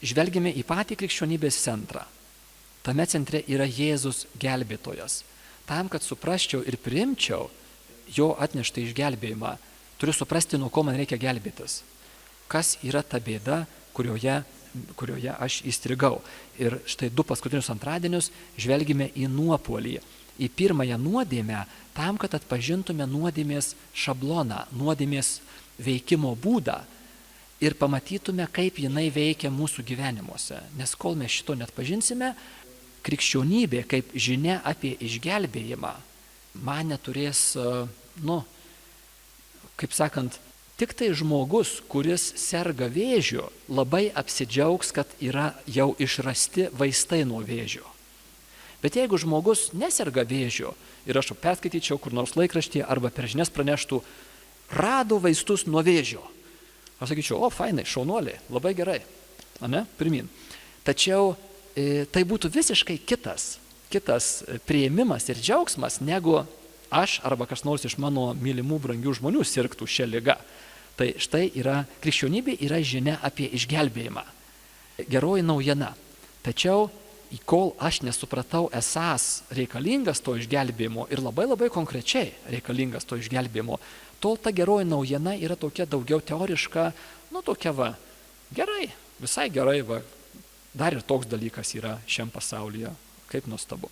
žvelgime į patį krikščionybės centrą. Tame centre yra Jėzus gelbėtojas. Tam, kad suprasčiau ir priimčiau jo atneštą išgelbėjimą, turiu suprasti, nuo ko man reikia gelbėtis. Kas yra ta bėda, kurioje aš įstrigau. Ir štai 2 paskutinius antradienius žvelgime į nuopuolį, į pirmąją nuodėmę, tam, kad atpažintume nuodėmės šabloną, nuodėmės veikimo būdą ir pamatytume, kaip jinai veikia mūsų gyvenimuose. Nes kol mes šito neatpažinsime, krikščionybė kaip žinia apie išgelbėjimą man neturės, kaip sakant, tik tai žmogus, kuris serga vėžiu, labai apsidžiaugs, kad yra jau išrasti vaistai nuo vėžio. Bet jeigu žmogus neserga vėžiu ir aš perskaityčiau kur nors laikraštyje arba per žinias praneštų, rado vaistus nuo vėžio, aš sakyčiau, fainai, šaunuoliai, labai gerai, pirmin. Tačiau tai būtų visiškai kitas priėmimas ir džiaugsmas, negu aš arba kas nors iš mano mylimų brangių žmonių sirgtų šią ligą. Tai štai krikščionybė yra žinia apie išgelbėjimą. Geroji naujiena. Tačiau, kol aš nesupratau esąs reikalingas to išgelbėjimo ir labai labai konkrečiai reikalingas to išgelbėjimo, tol ta geroji naujiena yra tokia daugiau teoriška, tokia gerai, visai gerai, dar ir toks dalykas yra šiam pasaulyje, kaip nuostabu.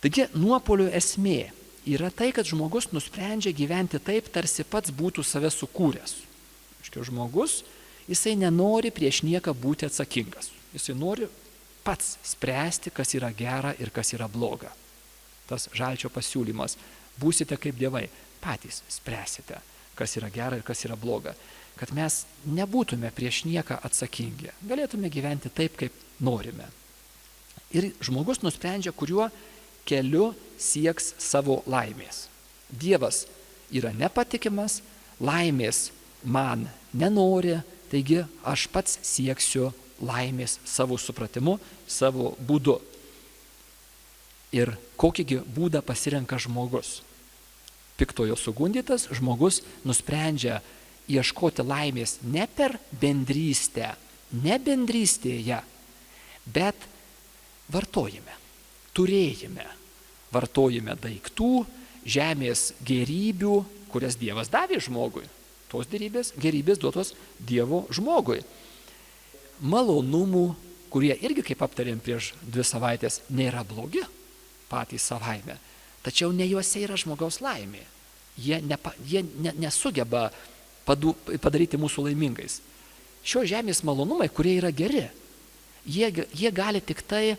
Taigi, nuopuolio esmė yra tai, kad žmogus nusprendžia gyventi taip, tarsi pats būtų save sukūręs. Žmogus, jisai nenori prieš nieką būti atsakingas. Jisai nori pats spręsti, kas yra gera ir kas yra bloga. Tas Žalčio pasiūlymas. Būsite kaip dievai, patys spręsite, kas yra gera ir kas yra bloga. Kad mes nebūtume prieš nieką atsakingi. Galėtume gyventi taip, kaip norime. Ir žmogus nusprendžia, kuriuo keliu sieks savo laimės. Dievas yra nepatikimas, laimės man nenori, taigi aš pats sieksiu laimės savo supratimu, savo būdu. Ir kokįgi būdą pasirenka žmogus? Piktojo sugundytas žmogus nusprendžia ieškoti laimės ne per bendrystę, ne bendrystėje, bet vartojime, turėjime. Vartojime daiktų, žemės gėrybių, kurias Dievas davė žmogui. Tos gėrybės duotos Dievo žmogui. Malonumų, kurie irgi, kaip aptarėm prieš 2 savaitės, nėra blogi patys savaime. Tačiau ne juose yra žmogaus laimė. Jie nesugeba padaryti mūsų laimingais. Šio žemės malonumai, kurie yra geri, jie gali tik tai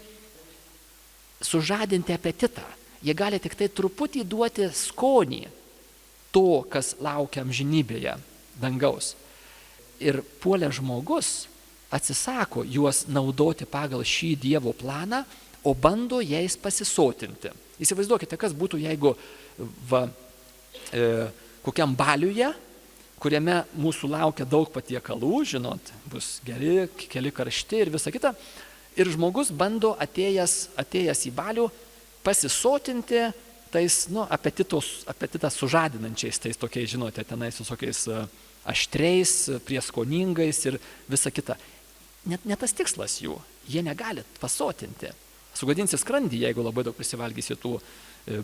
sužadinti apetitą. Jie gali tik tai truputį duoti skonį to, kas laukia amžinybėje dangaus. Ir puolė žmogus atsisako juos naudoti pagal šį Dievo planą, o bando jais pasisotinti. Įsivaizduokite, kas būtų, jeigu kokiam baliuje, kuriame mūsų laukia daug patiekalų, žinot, bus geri, keli karšti ir visa kita, ir žmogus bando atėjęs į balių pasisotinti tais, apetitą sužadinančiais, tais tokiais, žinote, tenais visokiais aštriais, prieskoningais ir visa kita. Ne tas tikslas jų, jie negali pasotinti. Sugadinsi skrandį, jeigu labai daug prisivalgysi,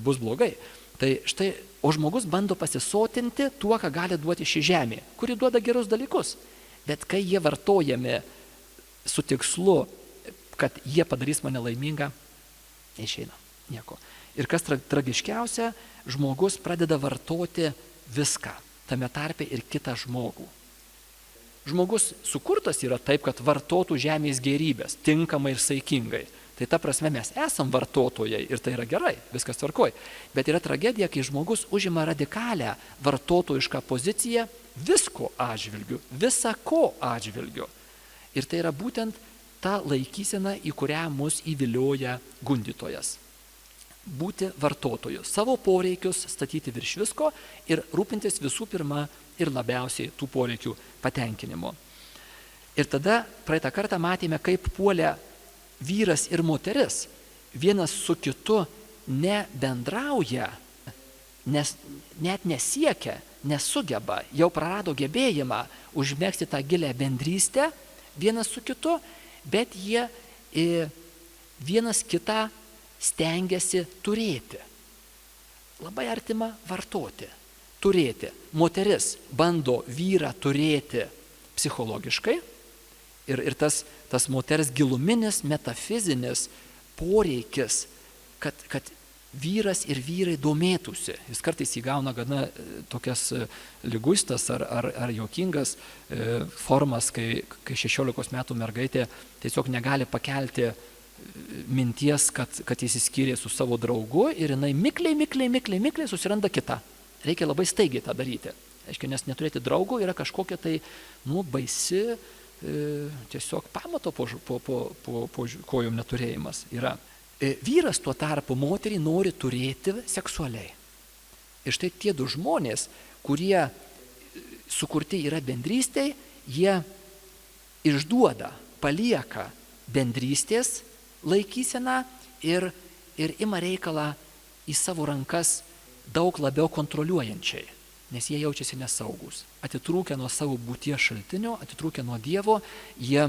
bus blogai. Tai štai, o žmogus bando pasisotinti tuo, ką gali duoti ši žemė, kuri duoda gerus dalykus. Bet kai jie vartojami su tikslu, kad jie padarys mane laimingą, neišeina nieko. Ir kas tragiškiausia, žmogus pradeda vartoti viską, tame tarpe ir kitą žmogų. Žmogus sukurtas yra taip, kad vartotų žemės gėrybės, tinkamai ir saikingai. Tai ta prasme mes esam vartotojai ir tai yra gerai, viskas tvarkoj. Bet yra tragedija, kai žmogus užima radikalią vartotojišką poziciją visko atžvilgiu, visa ko atžvilgiu. Ir tai yra būtent ta laikysena, į kurią mus įvilioja gundytojas. Būti vartotoju, savo poreikius statyti virš visko ir rūpintis visų pirma ir labiausiai tų poreikių patenkinimo. Ir tada praeitą kartą matėme, kaip puolė vyras ir moteris. Vienas su kitu nebendrauja, nes net nesiekia, nesugeba, jau prarado gebėjimą užmegzti tą gilią bendrystę, vienas su kitu, bet jie vienas kitą stengiasi turėti. Labai artima vartoti, turėti. Moteris bando vyrą turėti psichologiškai ir tas moters giluminis, metafizinis poreikis, kad vyras ir vyrai domėtųsi. Jis kartais įgauna gana tokias liguistas ar juokingas formas, kai 16 metų mergaitė tiesiog negali pakelti minties, kad jis įskyrė su savo draugu ir jinai mikliai susiranda kitą. Reikia labai staigiai tą daryti. Aiškiai, nes neturėti draugų yra kažkokia tai, baisi tiesiog pamato po kojom neturėjimas yra. Vyras tuo tarpu moterį nori turėti seksualiai. Ir štai tie du žmonės, kurie sukurti yra bendrystėj, jie išduoda, palieka bendrystės laikyseną ir ima reikalą į savo rankas daug labiau kontroliuojančiai, nes jie jaučiasi nesaugus. Atitrūkę nuo savo būties šaltinio, atitrūkę nuo Dievo, jie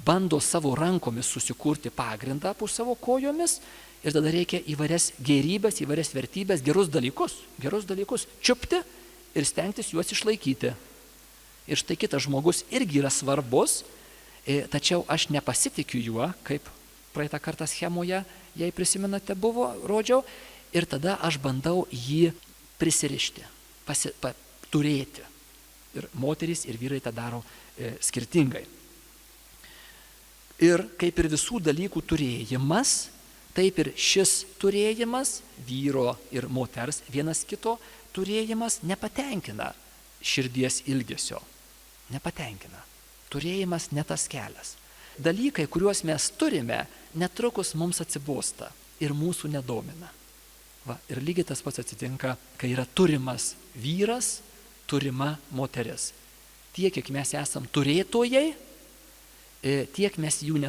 bando savo rankomis susikurti pagrindą po savo kojomis ir tada reikia įvairias gėrybės, įvairias vertybės, gerus dalykus čiupti ir stengtis juos išlaikyti. Ir štai kitas žmogus irgi yra svarbus, tačiau aš nepasitikiu juo, kaip praeitą kartą schemoje, jei prisimenate, rodžiau, ir tada aš bandau jį prisirišti, turėti. Ir moterys ir vyrai tą daro skirtingai. Ir kaip ir visų dalykų turėjimas, taip ir šis turėjimas, vyro ir moters vienas kito turėjimas nepatenkina širdies ilgesio. Nepatenkina. Turėjimas ne tas kelias. Dalykai, kuriuos mes turime, netrukus mums atsibosta ir mūsų nedomina. Ir lygiai tas pats atsitinka, kai yra turimas vyras, turima moteris. Tiek, kiek mes esam turėtojai, tiek mes jų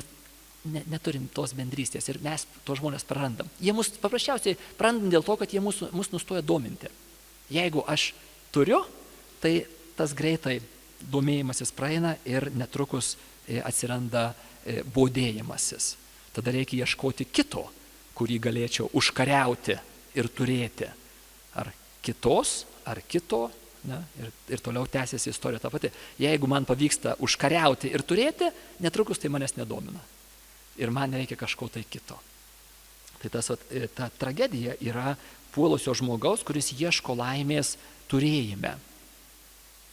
neturim tos bendrystės ir mes tos žmonės prarandam. Jie mus paprasčiausiai prarandam dėl to, kad jie mus nustoja dominti. Jeigu aš turiu, tai tas greitai domėjimasis praeina ir netrukus atsiranda bodėjimasis. Tada reikia ieškoti kito, kurį galėčiau užkariauti ir turėti. Ar kitos, ar kito. Ir toliau tęsiasi istorija ta pati. Jeigu man pavyksta užkariauti ir turėti, netrukus tai manęs nedomina. Ir man reikia kažko tai kito. Tai ta tragedija yra puolusio žmogaus, kuris ieško laimės turėjime.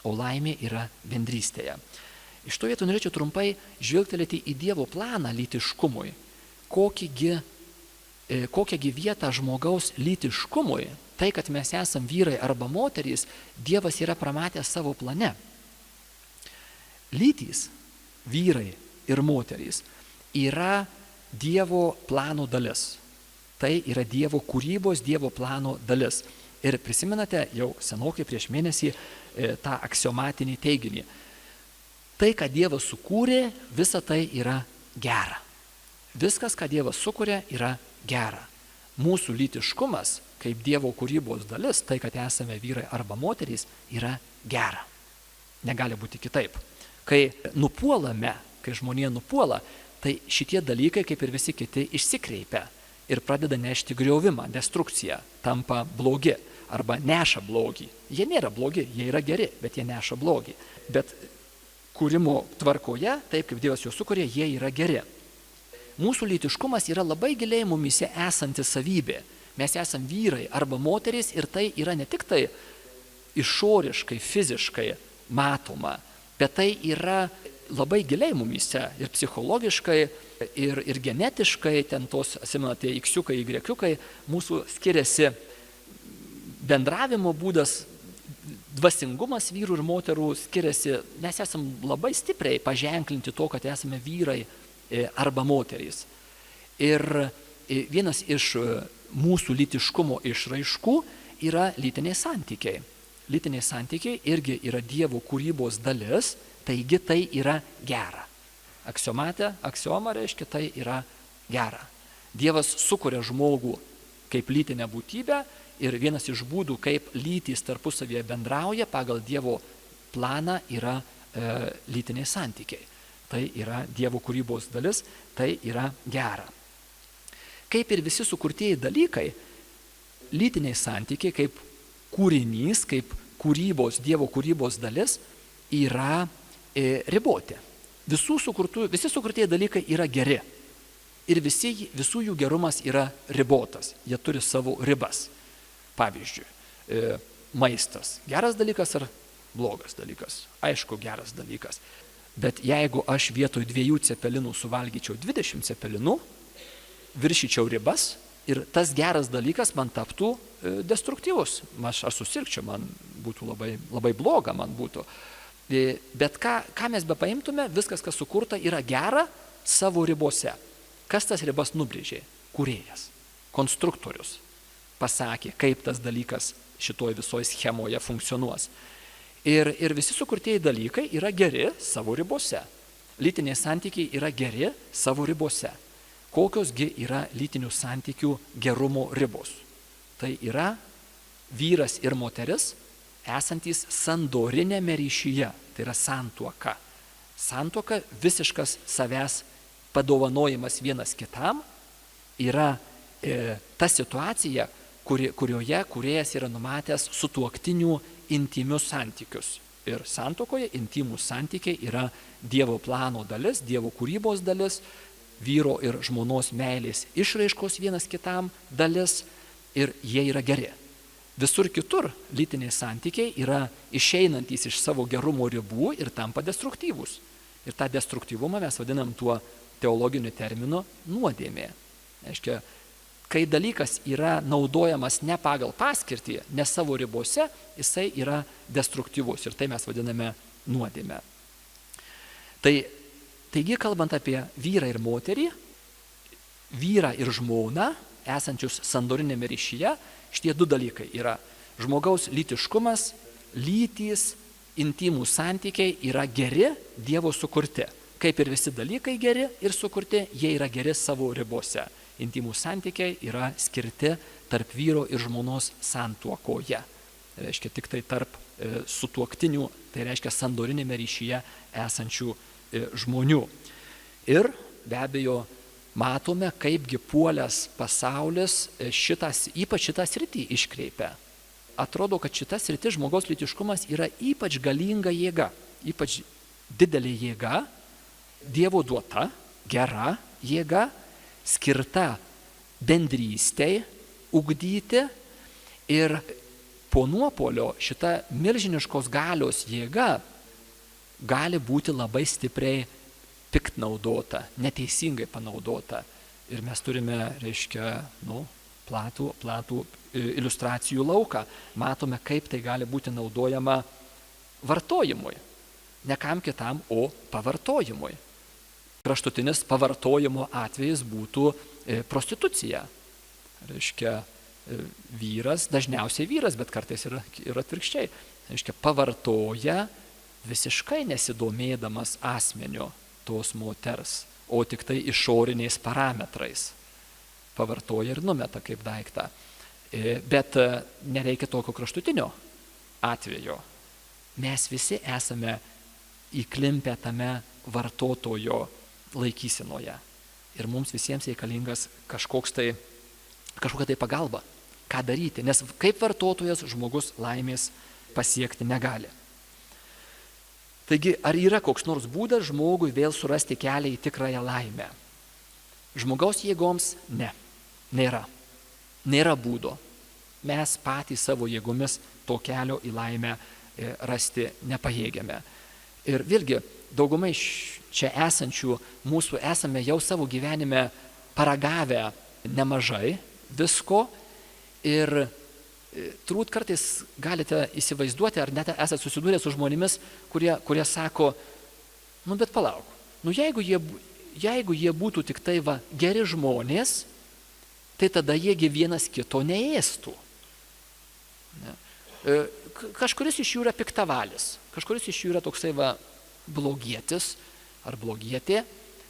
O laimė yra bendrystėje. Iš to vietų norėčiau trumpai žvilgtelėti į Dievo planą lytiškumui. Kokią vietą žmogaus lytiškumui, tai, kad mes esam vyrai arba moterys, Dievas yra pramatęs savo plane. Lytys, vyrai ir moterys, yra Dievo plano dalis. Tai yra Dievo kūrybos, Dievo plano dalis. Ir prisimenate jau senokai prieš mėnesį tą aksiomatinį teiginį. Tai, ką Dievas sukūrė, visa tai yra gera. Viskas, ką Dievas sukūrė, yra gera. Mūsų lytiškumas, kaip Dievo kūrybos dalis, tai, kad esame vyrai arba moterys, yra gera. Negali būti kitaip. Kai nupuolame, kai žmonija nupuola, tai šitie dalykai, kaip ir visi kiti, išsikreipia ir pradeda nešti griovimą, destrukciją, tampa blogi arba neša blogį. Jie nėra blogi, jie yra geri, bet jie neša blogį. Bet kūrimo tvarkoje, taip kaip Dievas juos sukūrė, jie yra geri. Mūsų lytiškumas yra labai giliai mumyse esanti savybė. Mes esam vyrai arba moterys ir tai yra ne tik tai išoriškai, fiziškai matoma, bet tai yra labai giliai mumyse ir psichologiškai, ir genetiškai, ten tos, atsimenate, iksiukai, ygrekiukai, mūsų skiriasi bendravimo būdas, dvasingumas vyrų ir moterų skiriasi, mes esam labai stipriai paženklinti to, kad esame vyrai arba moterys. Ir vienas iš mūsų lytiškumo išraiškų yra lytiniai santykiai. Lytiniai santykiai irgi yra Dievo kūrybos dalis, taigi tai yra gera. Aksioma reiškia, tai yra gera. Dievas sukuria žmogų kaip lytinę būtybę ir vienas iš būdų, kaip lytys tarpusavyje bendrauja pagal Dievo planą, yra lytiniai santykiai. tai yra Dievo kūrybos dalis, tai yra gera. Kaip ir visi sukurtieji dalykai, lytiniai santykiai kaip kūrinys, kaip Dievo kūrybos dalis yra riboti. Visi sukurtieji dalykai yra geri. Ir visų jų gerumas yra ribotas. Jie turi savo ribas. Pavyzdžiui, maistas. Geras dalykas ar blogas dalykas? Aišku, geras dalykas. Bet jeigu aš vietoj 2 cepelinų suvalgyčiau 20 cepelinų, viršyčiau ribas ir tas geras dalykas man taptų destruktyvus. Aš susirgčiau, man būtų labai bloga, man būtų. Bet ką mes bepaimtume, viskas, kas sukurta, yra gera savo ribose. Kas tas ribas nubrėžė? Kūrėjas, konstruktorius pasakė, kaip tas dalykas šitoj visoje schemoje funkcionuos. Ir visi sukurtieji dalykai yra geri savo ribose. Lytiniai santykiai yra geri savo ribose. Kokiosgi yra lytinių santykių gerumo ribos? Tai yra vyras ir moteris esantys sandorinėme ryšyje, tai yra santuoka. Santuoka visiškas savęs padovanojimas vienas kitam yra ta situacija, kurioje kūrėjas yra numatęs sutuoktinių intymius santykius. Ir santuokoje intymus santykiai yra Dievo plano dalis, Dievo kūrybos dalis, vyro ir žmonos meilės išraiškos vienas kitam dalis ir jie yra geri. Visur kitur lytiniai santykiai yra išeinantys iš savo gerumo ribų ir tampa destruktyvūs. Ir tą destruktyvumą mes vadinam tuo teologiniu terminu nuodėmė. Reiškia, kai dalykas yra naudojamas ne pagal paskirtį, ne savo ribose, jisai yra destruktyvus ir tai mes vadiname nuodėmė. Taigi, kalbant apie vyrą ir moterį, vyrą ir žmoną, esančius sandorinėme ryšyje, šitie 2 dalykai yra žmogaus lytiškumas, lytys, intymūs santykiai yra geri Dievo sukurti. Kaip ir visi dalykai geri ir sukurti, jie yra geri savo ribose. Intymūs santykiai yra skirti tarp vyro ir žmonos santuokoje. Tai reiškia tik tai tarp sutuoktinių, tai reiškia sandorinėme ryšyje esančių žmonių. Ir be abejo matome, kaipgi puolęs pasaulis ypač šitą sritį iškreipia. Atrodo, kad šita sritis žmogaus lytiškumas yra ypač galinga jėga, ypač didelė jėga, Dievo duota, gera jėga, skirta bendrystei ugdyti ir po nuopuolio šita milžiniškos galios jėga gali būti labai stipriai piktnaudota, neteisingai panaudota. Ir mes turime, platų iliustracijų lauką. Matome, kaip tai gali būti naudojama vartojimui. Ne kam kitam, o pavartojimui. Kraštutinis pavartojimo atvejis būtų prostitucija. Vyras, dažniausiai vyras, bet kartais ir atvirkščiai, pavartoja visiškai nesidomėdamas asmeniu tos moters, o tik tai išoriniais parametrais. Pavartoja ir numeta kaip daiktą. Bet nereikia tokio kraštutinio atvejo. Mes visi esame įklimpę tame vartotojo laikysenoje. Ir mums visiems reikalingas kažkokia tai pagalba. Ką daryti? Nes kaip vartotojas žmogus laimės pasiekti negali. Taigi, ar yra koks nors būdas žmogui vėl surasti kelią į tikrąją laimę? Žmogaus jėgoms ne. Nėra. Nėra būdo. Mes patys savo jėgomis to kelio į laimę rasti nepajėgiame. Ir vėlgi, daugumai čia esančių mūsų esame jau savo gyvenime paragavę nemažai visko ir turbūt kartais galite įsivaizduoti, ar net esate susidūrę su žmonėmis, kurie sako, bet palauk, jeigu jie būtų tik tai geri žmonės, tai tada jiegi vienas kito neėstų. Kažkuris iš jų yra piktavalis, kažkuris iš jų yra toksai blogietis ar blogietė.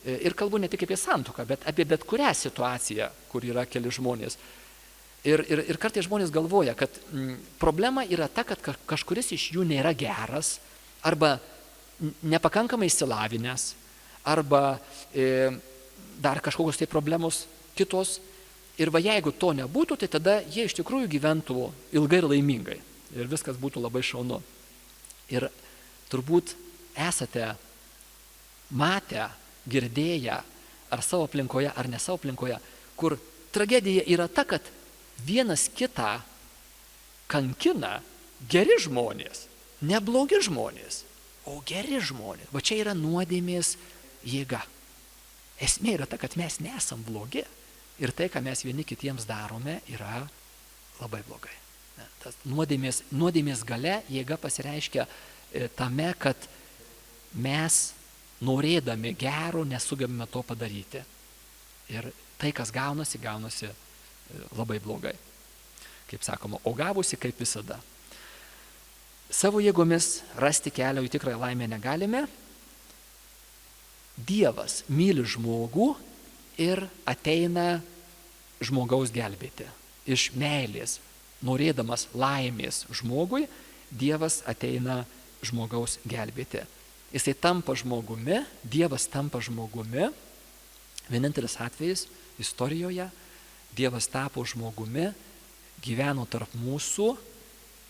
Ir kalbu ne tik apie santuoką, bet apie bet kurią situaciją, kur yra keli žmonės. Ir kartais žmonės galvoja, kad problema yra ta, kad kažkuris iš jų nėra geras arba nepakankamai išsilavinęs, arba dar kažkokios tai problemos kitos. Ir va jeigu to nebūtų, tai tada jie iš tikrųjų gyventų ilgai ir laimingai. Ir viskas būtų labai šaunu. Ir turbūt esate matę, girdėję, ar savo aplinkoje, ar ne savo aplinkoje, kur tragedija yra ta, kad vienas kitą kankina geri žmonės, ne blogi žmonės, o geri žmonės. Va čia yra nuodėmės jėga. Esmė yra ta, kad mes nesam blogi ir tai, ką mes vieni kitiems darome, yra labai blogai. Tas nuodėmės galia jėga pasireiškia tame, kad mes norėdami gero nesugebame to padaryti. Ir tai, kas gaunasi labai blogai. Kaip sakoma, o gavusi kaip visada. Savo jėgomis rasti kelio į tikrąją laimę negalime. Dievas myli žmogų ir ateina žmogaus gelbėti. Iš meilės, norėdamas laimės žmogui, Dievas ateina žmogaus gelbėti. Jisai tampa žmogumi, Dievas tampa žmogumi. Vienintelis atvejis istorijoje, Dievas tapo žmogumi, gyveno tarp mūsų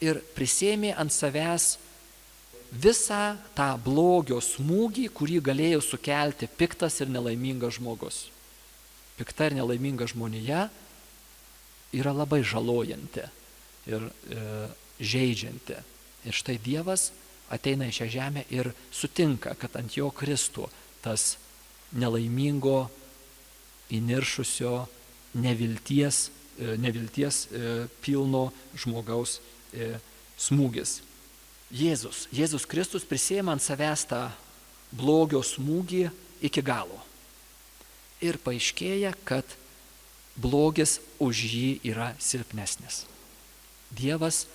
ir prisėmė ant savęs visą tą blogio smūgį, kurį galėjo sukelti piktas ir nelaimingas žmogus. Pikta ir nelaiminga žmonija yra labai žalojanti ir žeidžianti. Ir štai Dievas ateina į šią žemę ir sutinka, kad ant jo kristų tas nelaimingo, įniršusio, nevilties pilno žmogaus smūgis. Jėzus Kristus prisėmė ant savęs tą blogio smūgį iki galo. Ir paaiškėja, kad blogis už jį yra silpnesnis. Dievas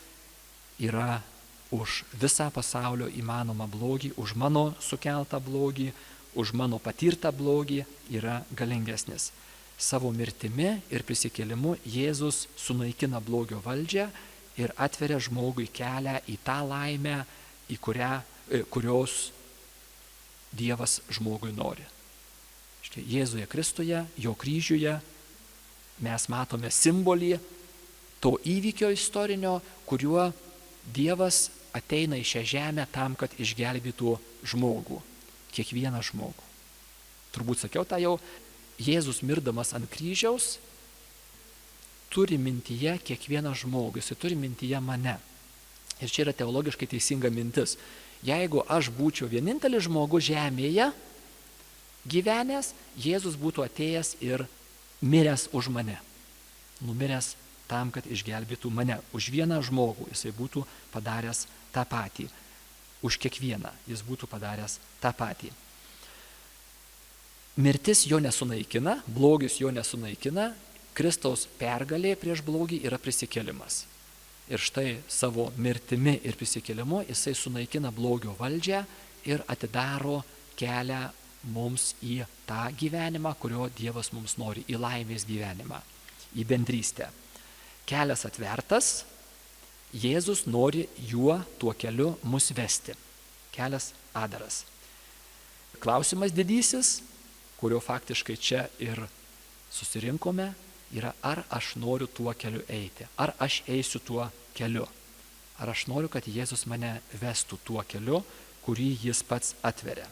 yra už visą pasaulio įmanomą blogį, už mano sukeltą blogį, už mano patirtą blogį yra galingesnis. Savo mirtimi ir prisikėlimu Jėzus sunaikina blogio valdžią ir atveria žmogui kelią į tą laimę, kurios Dievas žmogui nori. Štai Jėzuje Kristuje, jo kryžiuje mes matome simbolį to įvykio istorinio, kuriuo Dievas ateina į šią žemę tam, kad išgelbėtų žmogų, kiekvieną žmogų. Turbūt sakiau tą jau, Jėzus mirdamas ant kryžiaus turi mintyje kiekvieną žmogų, jis turi mintyje mane. Ir čia yra teologiškai teisinga mintis. Jeigu aš būčiau vienintelis žmogus žemėje gyvenęs, Jėzus būtų atėjęs ir miręs už mane. Numiręs tam, kad išgelbėtų mane. Už vieną žmogų jisai būtų padaręs tą patį. Už kiekvieną jis būtų padaręs tą patį. Mirtis jo nesunaikina, blogis jo nesunaikina, Kristaus pergalė prieš blogį yra prisikėlimas. Ir štai savo mirtimi ir prisikėlimu jisai sunaikina blogio valdžią ir atidaro kelią mums į tą gyvenimą, kurio Dievas mums nori, į laimės gyvenimą, į bendrystę. Kelias atvertas, Jėzus nori tuo keliu mus vesti. Kelias atdaras. Klausimas didysis, kurio faktiškai čia ir susirinkome, yra, ar aš noriu tuo keliu eiti, ar aš eisiu tuo keliu, ar aš noriu, kad Jėzus mane vestų tuo keliu, kurį jis pats atveria.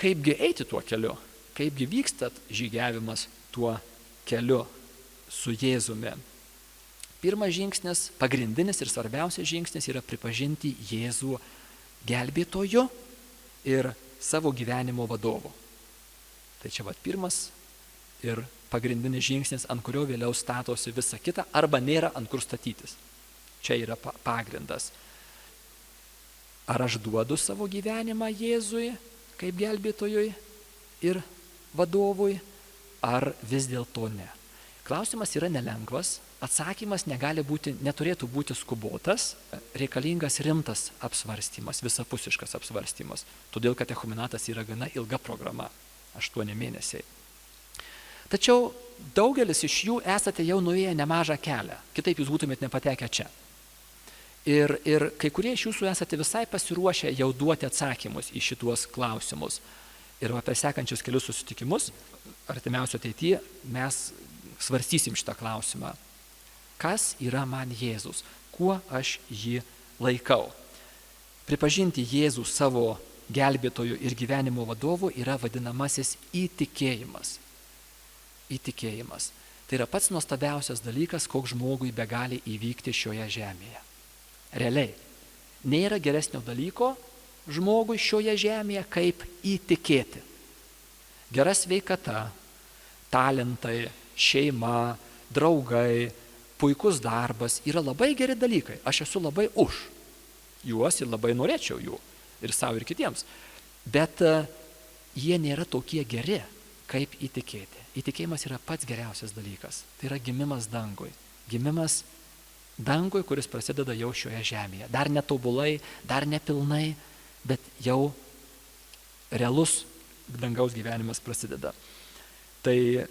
Kaipgi eiti tuo keliu, kaipgi vyksta žygiavimas tuo keliu su Jėzumi. Pirmas žingsnis, pagrindinis ir svarbiausias žingsnis yra pripažinti Jėzų gelbėtoju ir savo gyvenimo vadovu. Tai čia pirmas ir pagrindinis žingsnis, ant kurio vėliau statosi visa kita, arba nėra ant kur statytis. Čia yra pagrindas. Ar aš duodu savo gyvenimą Jėzui kaip gelbėtojui ir vadovui, ar vis dėlto ne? Klausimas yra nelengvas, atsakymas neturėtų būti skubotas, reikalingas rimtas apsvarstymas, visapusiškas apsvarstymas, todėl kad echumenatas yra gana ilga programa, 8 mėnesiai. Tačiau daugelis iš jų esate jau nuėję nemažą kelią, kitaip jūs būtumėt nepatekę čia. Ir kai kurie iš jūsų esate visai pasiruošę jau duoti atsakymus į šituos klausimus. Ir per sekančius kelius susitikimus, artimiausio ateityje, mes svarstysim šitą klausimą. Kas yra man Jėzus? Kuo aš jį laikau? Pripažinti Jėzų savo gelbėtojų ir gyvenimo vadovu yra vadinamasis įtikėjimas. Įtikėjimas. Tai yra pats nuostabiausias dalykas, koks žmogui begali įvykti šioje žemėje. Realiai. Nėra geresnio dalyko žmogui šioje žemėje, kaip įtikėti. Gera sveikata, talentai, šeima, draugai, puikus darbas yra labai geri dalykai. Aš esu labai už juos ir labai norėčiau jų ir savo ir kitiems. Bet jie nėra tokie geri, kaip įtikėti. Įtikėjimas yra pats geriausias dalykas. Tai yra gimimas dangui. Gimimas dangui, kuris prasideda jau šioje žemėje. Dar netobulai, dar nepilnai, bet jau realus dangaus gyvenimas prasideda. Tai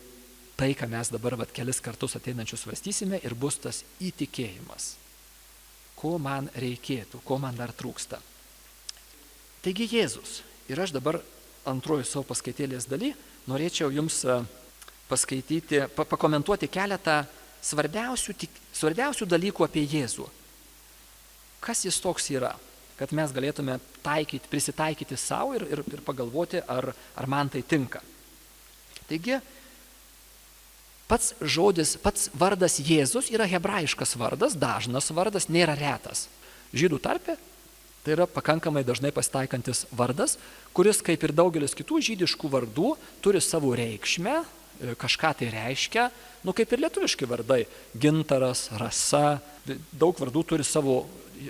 ką mes dabar kelis kartus ateinančius svarstysime, ir bus tas įtikėjimas. Ko man reikėtų, ko man dar trūksta. Taigi Jėzus. Ir aš dabar antrojo savo paskaitėlės daly norėčiau jums paskaityti, pakomentuoti keletą svarbiausių dalykų apie Jėzų. Kas jis toks yra, kad mes galėtume prisitaikyti savo ir pagalvoti, ar man tai tinka. Taigi, pats vardas Jėzus yra hebrajiškas vardas, dažnas vardas, nėra retas. Žydų tarpe tai yra pakankamai dažnai pasitaikantis vardas, kuris, kaip ir daugelis kitų žydiškų vardų, turi savo reikšmę, kažką tai reiškia, kaip ir lietuviški vardai, gintaras, rasa, daug vardų turi savo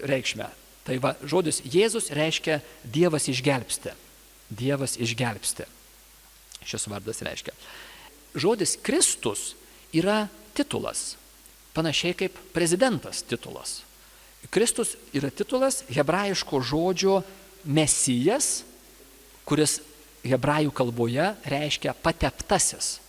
reikšmę. Tai žodis Jėzus reiškia Dievas išgelbsti. Dievas išgelbsti. Šis vardas reiškia. Žodis Kristus yra titulas, panašiai kaip prezidentas titulas. Kristus yra titulas hebrajiško žodžio Mesijas, kuris hebrajų kalboje reiškia pateptasis.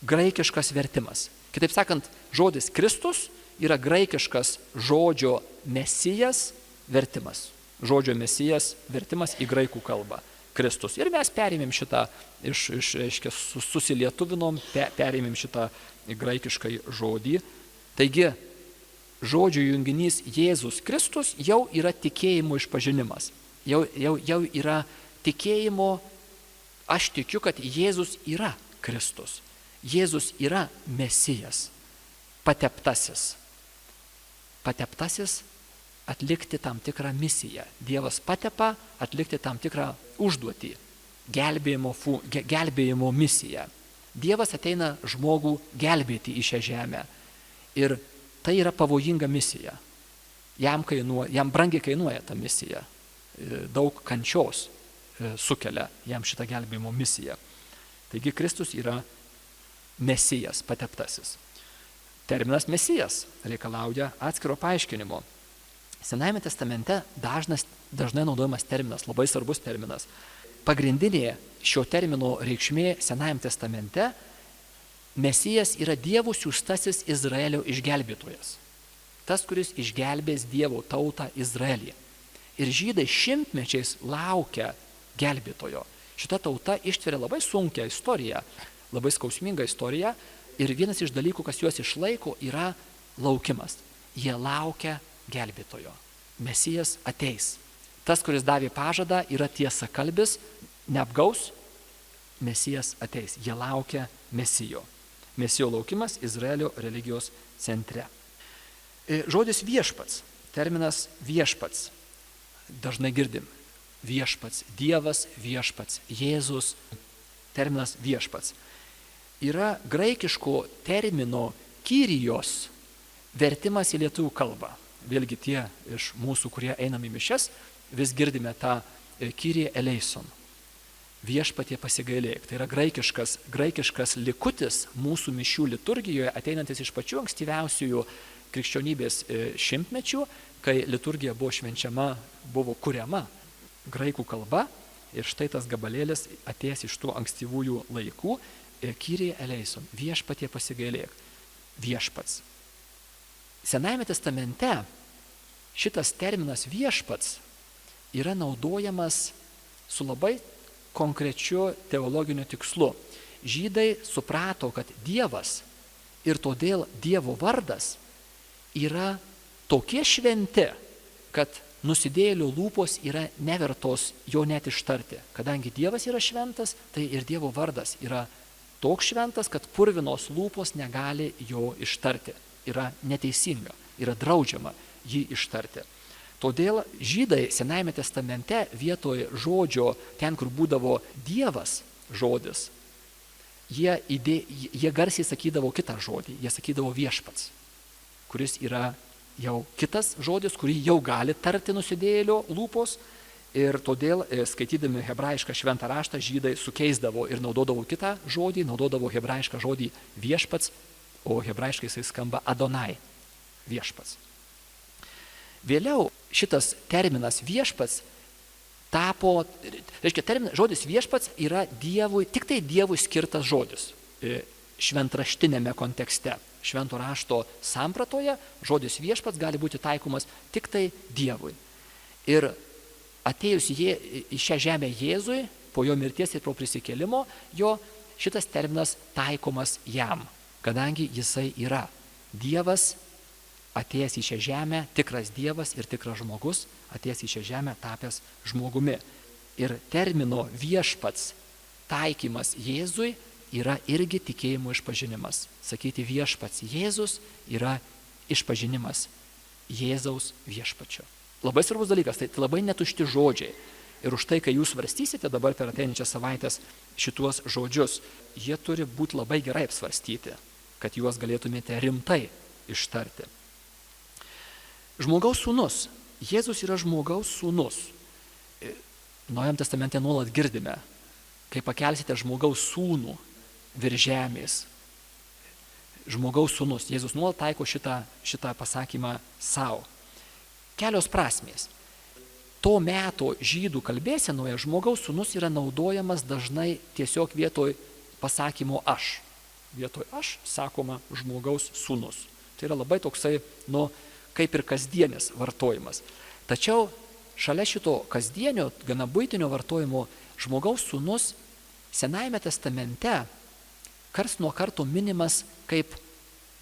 Graikiškas vertimas. Kitaip sakant, žodis Kristus yra graikiškas žodžio Mesijas vertimas. Žodžio Mesijas vertimas į graikų kalbą. Kristus. Ir mes perėmėm šitą, susilietuvinom, perėmėm šitą graikiškai žodį. Taigi, žodžių junginys Jėzus Kristus jau yra tikėjimo išpažinimas. Jau yra tikėjimo, aš tikiu, kad Jėzus yra Kristus. Jėzus yra Mesijas, pateptasis. Pateptasis atlikti tam tikrą misiją. Dievas patepa atlikti tam tikrą užduotį, gelbėjimo misiją. Dievas ateina žmogų gelbėti į šią žemę. Ir tai yra pavojinga misija. Jam brangiai kainuoja ta misija. Daug kančios sukelia jam šitą gelbėjimo misiją. Taigi Kristus yra Mesijas, pateptasis. Terminas Mesijas reikalauja atskiro paaiškinimo. Senajame testamente dažnai naudojamas terminas, labai svarbus terminas. Pagrindinė šio termino reikšmė Senajame testamente Mesijas yra Dievo siųstasis Izraelio išgelbėtojas. Tas, kuris išgelbės Dievo tautą Izraelį. Ir žydai šimtmečiais laukia gelbėtojo. Šita tauta ištveria labai sunkią istoriją, labai skausmingą istoriją. Ir vienas iš dalykų, kas juos išlaiko, yra laukimas. Jie laukia gelbėtojo. Mesijas ateis. Tas, kuris davė pažadą, yra tiesakalbis, neapgaus, Mesijas ateis. Jie laukia Mesijo. Mesijo laukimas Izraelio religijos centre. Žodis viešpats, terminas viešpats. Dažnai girdim. Viešpats, Dievas viešpats, Jėzus, terminas viešpats. Yra graikiško termino kyrijos vertimas į lietuvių kalbą. Vėlgi tie iš mūsų, kurie einam į mišias, vis girdime tą kyrie eleison. Viešpatie pasigailėk. Tai yra graikiškas likutis mūsų mišių liturgijoje, ateinantis iš pačių ankstyviausiųjų krikščionybės šimtmečių, kai liturgija buvo švenčiama, buvo kuriama graikų kalba. Ir štai tas gabalėlis atėjęs iš tų ankstyvųjų laikų, kyrie eleison, viešpatie pasigailėk. Viešpats. Senajame testamente šitas terminas viešpats yra naudojamas su labai konkrečiu teologiniu tikslu. Žydai suprato, kad Dievas ir todėl Dievo vardas yra tokie šventi, kad nusidėjėlių lūpos yra nevertos jo net ištarti. Kadangi Dievas yra šventas, tai ir Dievo vardas yra toks šventas, kad purvinos lūpos negali jo ištarti. Yra neteisinga, yra draudžiama jį ištarti. Todėl žydai Senajame testamente vietoj žodžio, ten kur būdavo Dievas žodis, jie garsiai sakydavo kitą žodį, jie sakydavo viešpats, kuris yra jau kitas žodis, kurį jau gali tarti nusidėjėlio lūpos, ir todėl skaitydami hebrajišką šventą raštą žydai sukeisdavo ir naudodavo kitą žodį, naudodavo hebrajišką žodį viešpats, o hebrajiškai jisai skamba Adonai, viešpats. Vėliau šitas terminas viešpats tapo, žodis viešpats yra Dievui, tik tai Dievui skirtas žodis šventraštinėme kontekste. Švento rašto sampratoje žodis viešpats gali būti taikomas tik tai Dievui. Ir atėjus į šią žemę Jėzui, po jo mirties ir po prisikėlimo, jo šitas terminas taikomas jam, kadangi jisai yra Dievas, atėjęs į šią žemę, tikras Dievas ir tikras žmogus, atėjęs į šią žemę, tapęs žmogumi. Ir termino viešpats taikymas Jėzui yra irgi tikėjimo išpažinimas. Sakyti viešpats Jėzus yra išpažinimas Jėzaus viešpačio. Labai svarbus dalykas, tai labai netušti žodžiai. Ir už tai, kai jūs svarstysite dabar per ateinančias savaitės šituos žodžius, jie turi būti labai gerai apsvarstyti, kad juos galėtumėte rimtai ištarti. Žmogaus sūnus. Jėzus yra žmogaus sūnus. Naujam testamente nuolat girdime, kai pakelsite žmogaus sūnų virš žemės. Žmogaus sūnus. Jėzus nuolat taiko šitą pasakymą savo. Kelios prasmės. To meto žydų kalbėsenoje žmogaus sūnus yra naudojamas dažnai tiesiog vietoj pasakymo aš. Vietoj aš sakoma žmogaus sūnus. Tai yra labai toksai, kaip ir kasdienis vartojimas. Tačiau šalia šito kasdienio, gana buitinio vartojimo, žmogaus sūnus Senajame testamente karts nuo karto minimas kaip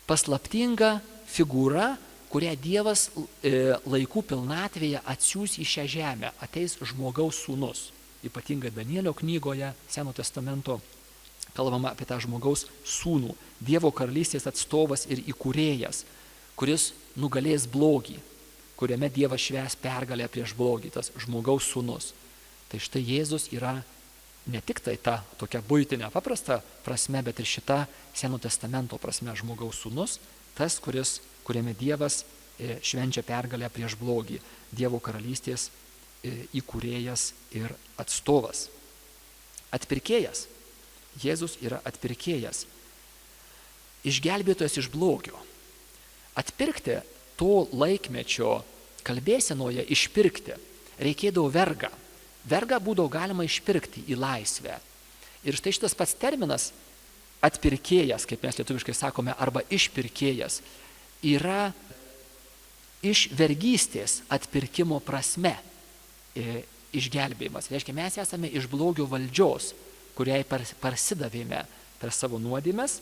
paslaptinga figūra, kurią Dievas laikų pilnatvėje atsiųs į šią žemę, ateis žmogaus sūnus. Ypatingai Danielio knygoje Seno testamento kalbama apie tą žmogaus sūnų, Dievo karalystės atstovas ir įkūrėjas, kuris nugalės blogį, kuriame Dievas švęs pergalę prieš blogį, tas žmogaus sūnus. Tai štai Jėzus yra ne tik tai ta tokia buitinė paprasta prasme, bet ir šita Seno testamento prasme žmogaus sūnus, tas, kuriame Dievas švenčia pergalę prieš blogį, Dievo karalystės įkūrėjas ir atstovas. Atpirkėjas. Jėzus yra atpirkėjas. Išgelbėtojas iš blogio. Atpirkti to laikmečio kalbėsenoje, išpirkti, reikėdavo vergą. Vergą būdavo galima išpirkti į laisvę. Ir štai šitas pats terminas atpirkėjas, kaip mes lietuviškai sakome, arba išpirkėjas, yra iš vergystės atpirkimo prasme išgelbėjimas. Reiškia, mes esame iš blogio valdžios, kuriai parsidavėme per savo nuodėmes,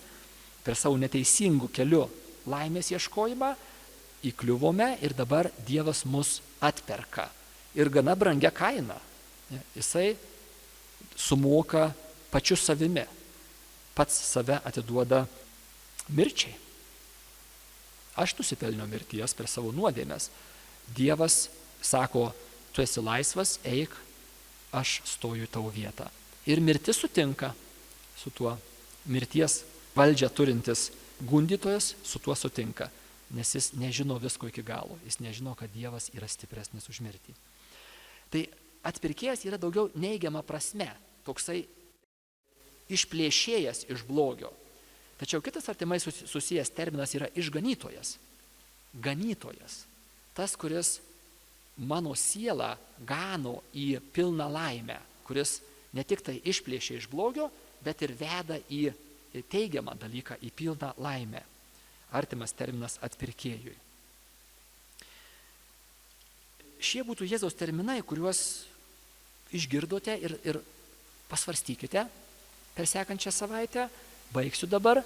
per savo neteisingų kelių laimės ieškojimą, įkliuvome ir dabar Dievas mus atperka. Ir gana brangia kaina. Jisai sumoka pačiu savimi. Pats save atiduoda mirčiai. Aš nusipelniau mirties per savo nuodėmes. Dievas sako, tu esi laisvas, eik, aš stoju į tavo vietą. Ir mirtis sutinka su tuo. Mirties valdžią turintis gundytojas su tuo sutinka, nes jis nežino visko iki galo. Jis nežino, kad Dievas yra stipresnis už mirtį. Tai atpirkėjas yra daugiau neigiama prasme, toksai išplėšėjas iš blogio. Tačiau kitas artimai susijęs terminas yra išganytojas. Ganytojas. Tas, kuris mano sielą gano į pilną laimę, kuris ne tik tai išplėšia iš blogio, bet ir veda į teigiamą dalyką, į pilną laimę. Artimas terminas atpirkėjui. šie būtų Jėzaus terminai, kuriuos išgirdote ir pasvarstykite per sekančią savaitę. Baigsiu dabar.